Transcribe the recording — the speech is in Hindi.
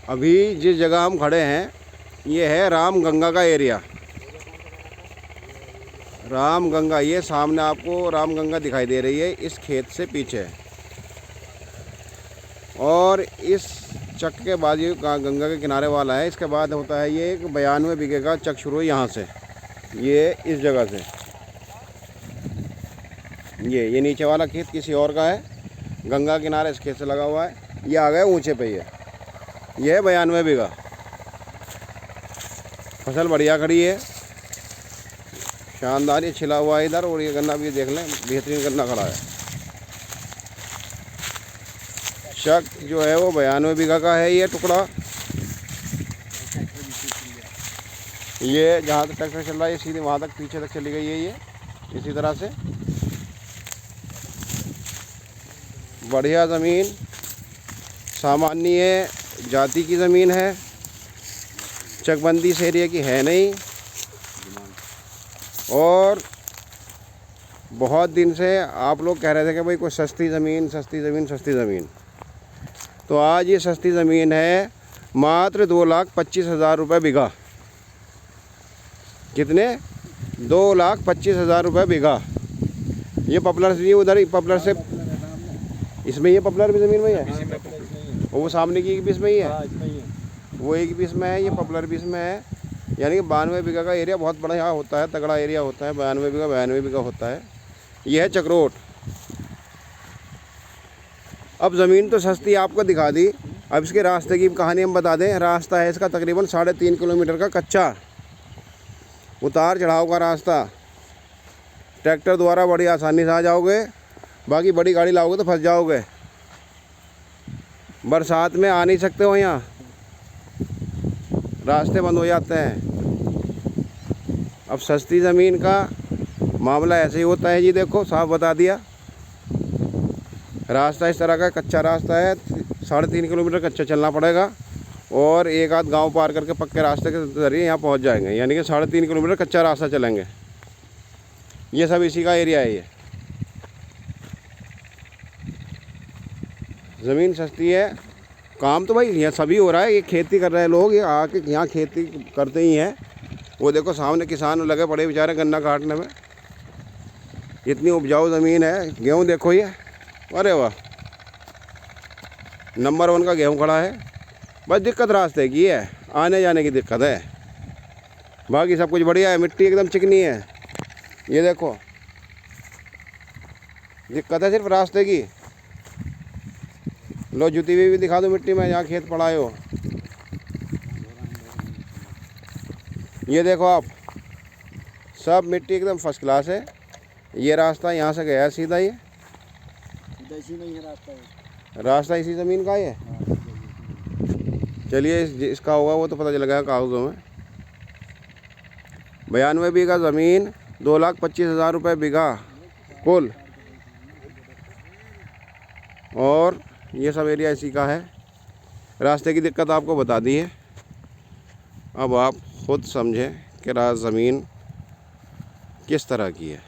अभी जिस जगह हम खड़े हैं ये है रामगंगा का एरिया। रामगंगा, ये सामने आपको रामगंगा दिखाई दे रही है इस खेत से पीछे। और इस चक के बाद ये गंगा के किनारे वाला है। इसके बाद होता है ये 92 बीघे का चक शुरू यहाँ से, ये इस जगह से। ये नीचे वाला खेत किसी और का है, गंगा किनारे इस खेत से लगा हुआ है। ये आ गया ऊंचे पे, ये है 92 बीघा। फसल बढ़िया खड़ी है, शानदार। ये छिला हुआ है इधर, और ये गन्ना भी देख लें, बेहतरीन गन्ना खड़ा है। चक जो है वो 92 बीघा का है। ये टुकड़ा, ये जहाँ तक ट्रैक्टर चल रहा है ये सीधे वहाँ तक पीछे तक चली गई है। ये इसी तरह से बढ़िया ज़मीन, सामान्य जाति की ज़मीन है, चकबंदी इस एरिया की है नहीं। और बहुत दिन से आप लोग कह रहे थे कि भाई कोई सस्ती ज़मीन, सस्ती ज़मीन, सस्ती ज़मीन। तो आज ये सस्ती ज़मीन है, मात्र 2,25,000 रुपये बीघा। कितने? 2,25,000 रुपये बीघा। ये पॉपुलर से, उधर ही पॉपुलर से, इसमें ये पॉपुलर भी ज़मीन में है, और वो सामने की भी इसमें ही है, वो एक भी इसमें है, ये पॉपुलर भी इसमें है। यानी कि 92 बीघा का एरिया बहुत बड़ा यहाँ होता है, तगड़ा एरिया होता है। 92 बीघा होता है। ये है चक्रोट। अब ज़मीन तो सस्ती आपको दिखा दी, अब इसके रास्ते की कहानी हम बता दें। रास्ता है इसका तकरीबन 3.5 किलोमीटर का कच्चा, उतार चढ़ाव का रास्ता। ट्रैक्टर द्वारा बड़ी आसानी से आ जाओगे, बाकी बड़ी गाड़ी लाओगे तो फंस जाओगे। बरसात में आ नहीं सकते हो, यहाँ रास्ते बंद हो जाते हैं। अब सस्ती ज़मीन का मामला ऐसे ही होता है जी। देखो साफ बता दिया। रास्ता इस तरह का कच्चा रास्ता है, 3.5 किलोमीटर कच्चा चलना पड़ेगा, और एक आध गांव पार करके पक्के रास्ते के ज़रिए यहाँ पहुँच जाएंगे। यानी कि 3.5 किलोमीटर कच्चा रास्ता चलेंगे। ये सब इसी का एरिया है। ये ज़मीन सस्ती है, काम तो भाई यहाँ सभी हो रहा है। ये खेती कर रहे हैं लोग, ये आके यहाँ खेती करते ही हैं। वो देखो सामने किसान लगे पड़े बेचारे गन्ना काटने में। इतनी उपजाऊ ज़मीन है। गेहूँ देखो ये, अरे वाह, नंबर 1 का गेहूँ खड़ा है। बस दिक्कत रास्ते की है, आने जाने की दिक्कत है, बाकी सब कुछ बढ़िया है। मिट्टी एकदम चिकनी है। ये देखो, दिक्कत है सिर्फ रास्ते की। लो जुती हुई भी दिखा दो मिट्टी में, जहाँ खेत पड़ा है हो। ये देखो आप, सब मिट्टी एकदम फर्स्ट क्लास है। ये रास्ता यहाँ से गया है सीधा, ये इसी नहीं है रास्ता इसी ज़मीन का ही है। चलिए इसका होगा वो तो पता चल गया कागज़ों में। 92 बीघा ज़मीन, 2,25,000 रुपये बीघा कुल। और ये सब एरिया इसी का है। रास्ते की दिक्कत आपको बता दी है। अब आप खुद समझें कि ज़मीन किस तरह की है।